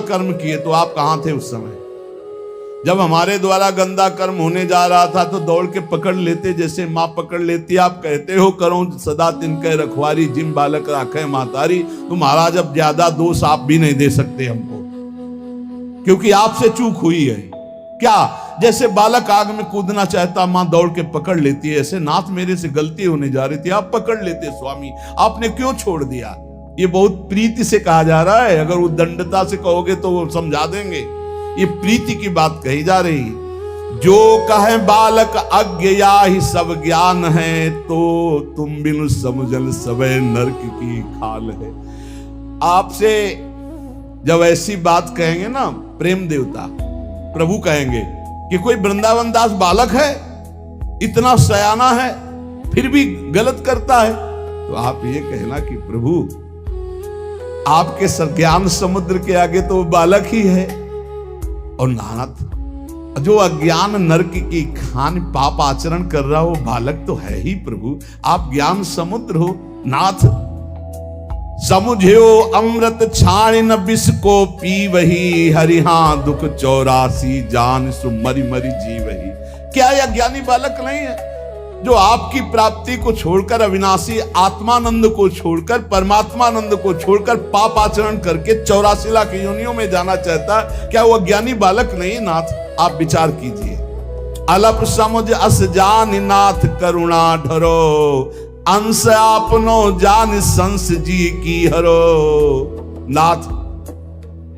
कर्म किए, तो आप कहां थे उस समय? जब हमारे द्वारा गंदा कर्म होने जा रहा था तो दौड़ के पकड़ लेते, जैसे माँ पकड़ लेती। आप कहते हो करो सदा तिनके रखवारी, जिम बालक राखे मातारी। तो महाराज अब ज्यादा दोष आप भी नहीं दे सकते हमको, क्योंकि आपसे चूक हुई है। क्या? जैसे बालक आग में कूदना चाहता, माँ दौड़ के पकड़ लेती है, ऐसे नाथ मेरे से गलती होने जा रही थी, आप पकड़ लेते स्वामी, आपने क्यों छोड़ दिया? ये बहुत प्रीति से कहा जा रहा है। अगर वो दंडता से कहोगे तो वो समझा देंगे। ये प्रीति की बात कही जा रही है। जो कहे बालक अज्ञ या ही सब ज्ञान है, तो तुम बिनु समझल सबे नरक की खाल है। आपसे जब ऐसी बात कहेंगे ना प्रेम देवता प्रभु, कहेंगे कि कोई वृंदावन दास बालक है, इतना सयाना है, फिर भी गलत करता है, तो आप ये कहना कि प्रभु आपके ज्ञान समुद्र के आगे तो वो बालक ही है। और नाथ, जो अज्ञान नरक की खान पाप आचरण कर रहा हो, बालक तो है ही प्रभु। आप ज्ञान समुद्र हो नाथ। समुझो अमृत छाण न विष को पी वही, हरिहा दुख 84 जान सु मरी मरी जी वही। क्या यह ज्ञानी बालक नहीं है जो आपकी प्राप्ति को छोड़कर, अविनाशी आत्मानंद को छोड़कर, परमात्मानंद को छोड़कर पाप आचरण करके 84 लाख योनियों में जाना चाहता? क्या वह ज्ञानी बालक नहीं नाथ? आप विचार कीजिए। अलप समुझ अस जान नाथ करुणा ढरो, अंश आपनो जान संस जी की हरो। नाथ,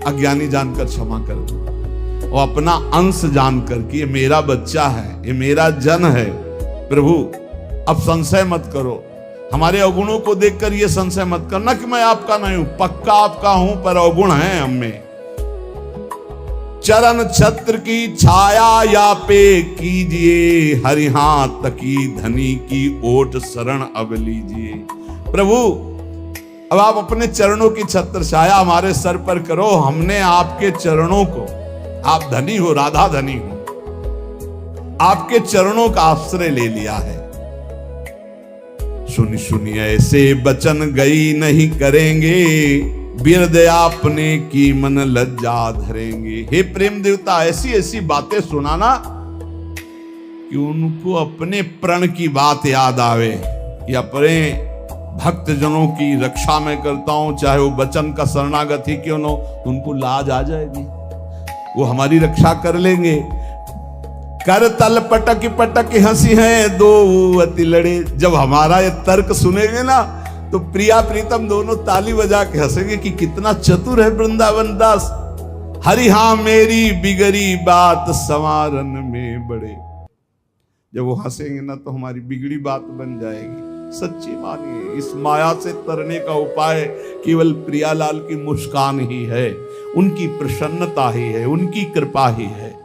अज्ञानी जानकर क्षमा कर दो, और अपना अंश जानकर कि ये मेरा बच्चा है, ये मेरा जन है। प्रभु अब संशय मत करो, हमारे अवगुणों को देखकर ये संशय मत करना कि मैं आपका नहीं हूं। पक्का आपका हूं, पर अवगुण है हम में। चरण छत्र की छाया या पे कीजिए, हरिहा तकी धनी की ओट शरण अब लीजिए। प्रभु अब आप अपने चरणों की छत्र छाया हमारे सर पर करो। हमने आपके चरणों को, आप धनी हो, राधा धनी हो, आपके चरणों का आश्रय ले लिया है। सुनी सुनी ऐसे बचन गई नहीं करेंगे, बिरद आपने की मन लज्जा धरेंगे। हे प्रेम देवता, ऐसी ऐसी बातें सुनाना कि उनको अपने प्रण की बात याद आवे कि अपने भक्त जनों की रक्षा मैं करता हूं, चाहे वो वचन का शरणागत ही क्यों न हो, उनको लाज आ जाएगी, वो हमारी रक्षा कर लेंगे। कर तल पटक पटक हंसी है दो अति लड़े। जब हमारा ये तर्क सुनेंगे ना तो प्रिया प्रीतम दोनों ताली बजा के हंसेंगे कि कितना चतुर है वृंदावन दास। हरि हाँ मेरी बिगड़ी बात संवारन में बड़े। जब वो हंसेंगे ना तो हमारी बिगड़ी बात बन जाएगी। सच्ची मानिए, इस माया से तरने का उपाय केवल प्रियालाल की मुस्कान ही है, उनकी प्रसन्नता ही है, उनकी कृपा ही है।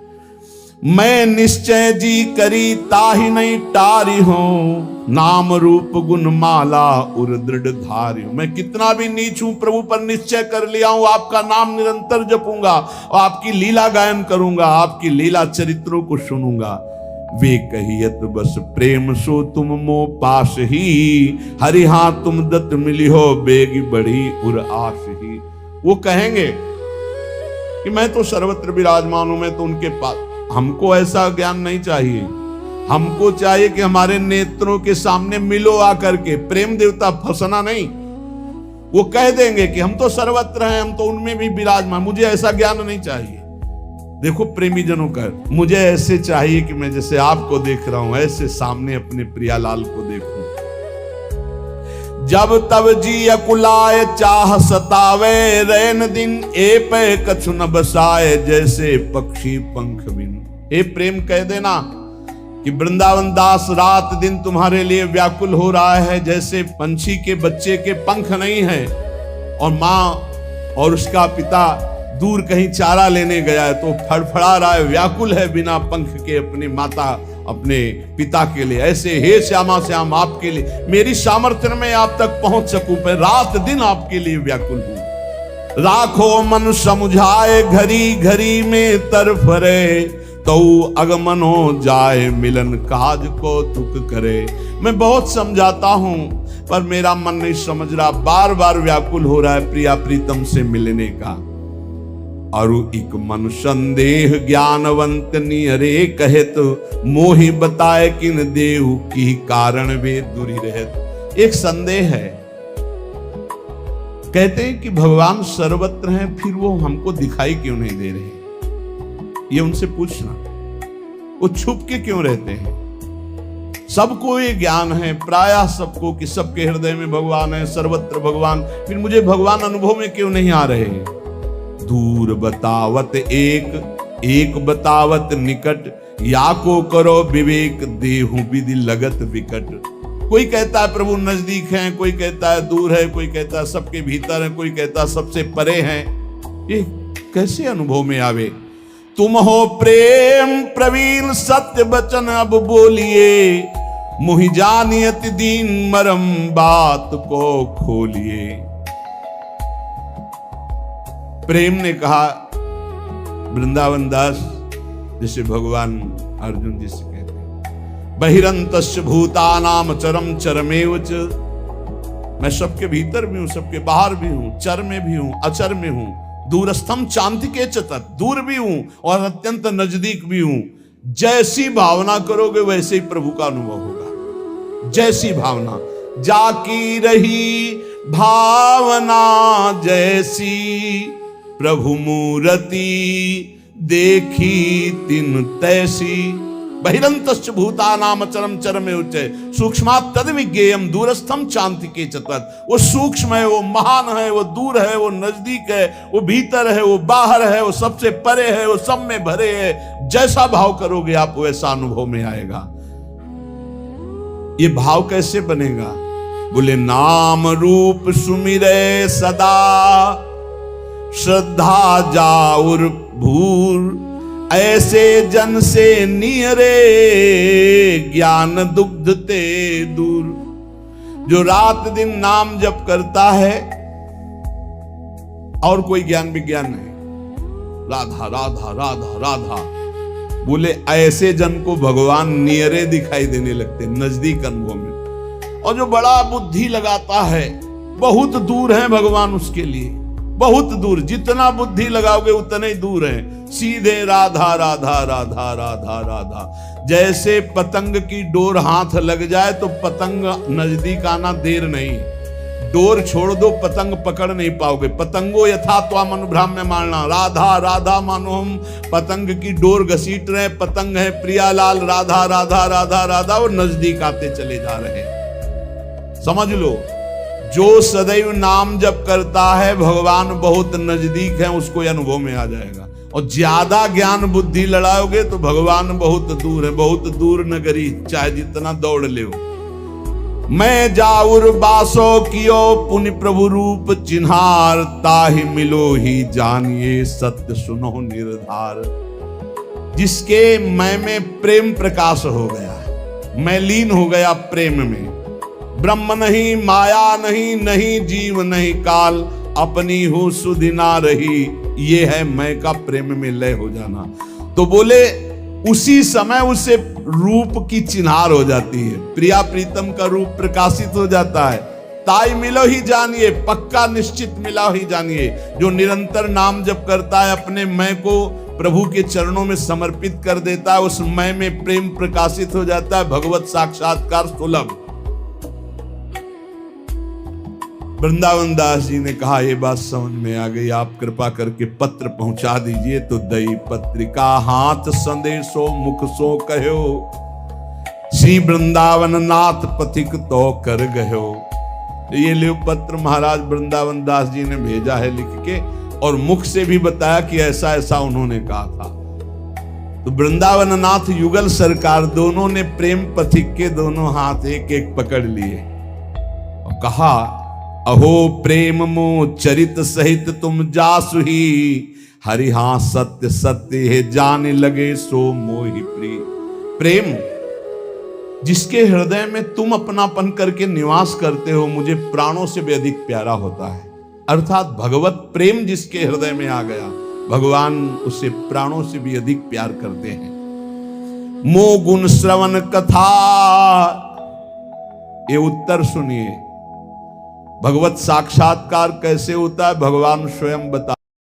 मैं निश्चय जी करी ताहि नहीं टारी हूं, नाम रूप गुण माला उर दृढ़ धारी हूं। मैं कितना भी नीच हूं प्रभु, पर निश्चय कर लिया हूं आपका नाम निरंतर जपूंगा और आपकी लीला गायन करूंगा, आपकी लीला चरित्रों को सुनूंगा। वे कहियत बस प्रेम सो तुम मो पास ही, हरि हाँ तुम दत्त मिली हो बेगी बढ़ी उर आस ही। वो कहेंगे कि मैं तो सर्वत्र विराजमान हूं, मैं तो उनके पास। हमको ऐसा ज्ञान नहीं चाहिए, हमको चाहिए कि हमारे नेत्रों के सामने मिलो आकर के। प्रेम देवता फंसना नहीं, वो कह देंगे कि हम तो सर्वत्र हैं, हम तो उनमें भी विराजमान। मुझे ऐसा ज्ञान नहीं चाहिए। देखो प्रेमी जनों का, मुझे ऐसे चाहिए कि मैं जैसे आपको देख रहा हूं ऐसे सामने अपने प्रियालाल को देखूं। जब तब जी अकुलाए चाह सतावे, रैन दिन ए पे कछु न बसाए, जैसे पक्षी पंख बिन। हे प्रेम कह देना कि वृंदावन दास रात दिन तुम्हारे लिए व्याकुल हो रहा है, जैसे पंछी के बच्चे के पंख नहीं है और माँ और उसका पिता दूर कहीं चारा लेने गया है तो फड़फड़ा रहा है, व्याकुल है बिना पंख के अपनी माता अपने पिता के लिए। ऐसे हे श्यामा श्याम आपके लिए मेरी सामर्थ्य में आप तक पहुंच सकूं, पर रात दिन आपके लिए व्याकुल हूं। राखो मन समुझाए घड़ी घड़ी में तरफ रे, तो अगमनो जाए मिलन काज को तुक करे। मैं बहुत समझाता हूं पर मेरा मन नहीं समझ रहा, बार बार व्याकुल हो रहा है प्रिया प्रीतम से मिलने का। अरु इक मन संदेह ज्ञानवंत नियरे कहत, मोहि बताए किन देहु की कारण वे दूरी रहत। एक संदेह है, कहते हैं कि भगवान सर्वत्र हैं, फिर वो हमको दिखाई क्यों नहीं दे रहे? ये उनसे पूछना, वो छुप के क्यों रहते हैं? सबको ये ज्ञान है, प्रायः सबको, कि सबके हृदय में भगवान है, सर्वत्र भगवान, फिर मुझे भगवान अनुभव में क्यों नहीं आ रहे? दूर बतावत एक बतावत निकट, या को करो विवेक देहु विधि लगत विकट। कोई कहता है प्रभु नजदीक हैं, कोई कहता है दूर है, कोई कहता है सबके भीतर है, कोई कहता है सबसे परे हैं। ये कैसे अनुभव में आवे? तुम हो प्रेम प्रवीण सत्य वचन अब बोलिए, मुहि जानियत दीन मरम बात को खोलिए। प्रेम ने कहा वृंदावन दास, जिसे भगवान अर्जुन जी से कहते हैं, बहिरंतस्य भूतानाम चरम चरमेव च। मैं सबके भीतर भी हूं, सबके बाहर भी हूं, चर में भी हूं, अचर में हूं, दूरस्थम चांतिके च तत्, दूर भी हूं और अत्यंत नजदीक भी हूं। जैसी भावना करोगे वैसे ही प्रभु का अनुभव होगा। जैसी भावना, जाकी रही भावना जैसी, प्रभु मूर्ति देखी तिन तैसी। बहिरंतश्च भूतानाम चरम चरमे उच्चय, सूक्ष्मात् तद विज्ञेयम दूरस्थम चांतिके च तत्। वो सूक्ष्म है, वो महान है, वो दूर है, वो नजदीक है, वो भीतर है, वो बाहर है, वो सबसे परे है, वो सब में भरे है। जैसा भाव करोगे आप वैसा अनुभव में आएगा। ये भाव कैसे बनेगा? बोले नाम रूप सुमिरे सदा, श्रद्धा जाउर भूर, ऐसे जन से नियरे ज्ञान दुग्ध ते दूर। जो रात दिन नाम जप करता है और कोई ज्ञान विज्ञान नहीं, राधा राधा राधा राधा, बोले ऐसे जन को भगवान नियरे दिखाई देने लगते, नजदीक अनुभव में। और जो बड़ा बुद्धि लगाता है, बहुत दूर है भगवान उसके लिए, बहुत दूर। जितना बुद्धि लगाओगे उतने ही दूर है। सीधे राधा राधा राधा राधा राधा। जैसे पतंग की डोर हाथ लग जाए तो पतंग नजदीक आना देर नहीं, डोर छोड़ दो पतंग पकड़ नहीं पाओगे। पतंगो यथा त्वाम अनुभ्राम्य मानना, राधा राधा मानो हम पतंग की डोर घसीट रहे, पतंग है प्रियालाल, राधा राधा राधा राधा, और नजदीक आते चले जा रहे। समझ लो, जो सदैव नाम जप करता है भगवान बहुत नजदीक है, उसको अनुभव में आ जाएगा। और ज्यादा ज्ञान बुद्धि लड़ाओगे तो भगवान बहुत दूर है, बहुत दूर नगरी, चाहे जितना दौड़ ले। मैं जाउर बासो कियो पुनि प्रभु रूप चिन्हार, ताहि मिलो ही जानिए सत्य सुनो निर्धार। जिसके मैं में प्रेम प्रकाश हो गया, मैं लीन हो गया प्रेम में, ब्रह्म नहीं माया नहीं, नहीं जीव नहीं काल, अपनी हूं सुधि ना रही, ये है मैं का प्रेम में लय हो जाना। तो बोले उसी समय उसे रूप की चिन्हार हो जाती है, प्रिया प्रीतम का रूप प्रकाशित हो जाता है। ताई मिलो ही जानिए, पक्का निश्चित मिला ही जानिए। जो निरंतर नाम जप करता है, अपने मैं को प्रभु के चरणों में समर्पित कर देता है, उस मैं में प्रेम प्रकाशित हो जाता है, भगवत साक्षात्कार सुलभ। वृंदावन दास जी ने कहा ये बात समझ में आ गई, आप कृपा करके पत्र पहुंचा दीजिए। तो दई पत्रिका हाथ संदेशो मुख सो कहो, श्री वृंदावन नाथ पथिक तो कर गयो। ये ले पत्र महाराज वृंदावन दास जी ने भेजा है लिख के, और मुख से भी बताया कि ऐसा ऐसा उन्होंने कहा था। तो वृंदावन नाथ युगल सरकार दोनों ने प्रेम पथिक के दोनों हाथ एक एक पकड़ लिए और कहा, अहो प्रेम मो चरित सहित तुम जासु ही, हरि हाँ सत्य सत्य है जाने लगे सो मोहि प्रिय। प्रेम जिसके हृदय में तुम अपनापन करके निवास करते हो, मुझे प्राणों से भी अधिक प्यारा होता है। अर्थात भगवत प्रेम जिसके हृदय में आ गया, भगवान उसे प्राणों से भी अधिक प्यार करते हैं। मो गुण श्रवण कथा, ये उत्तर सुनिए। भगवत साक्षात्कार कैसे होता है भगवान स्वयं बता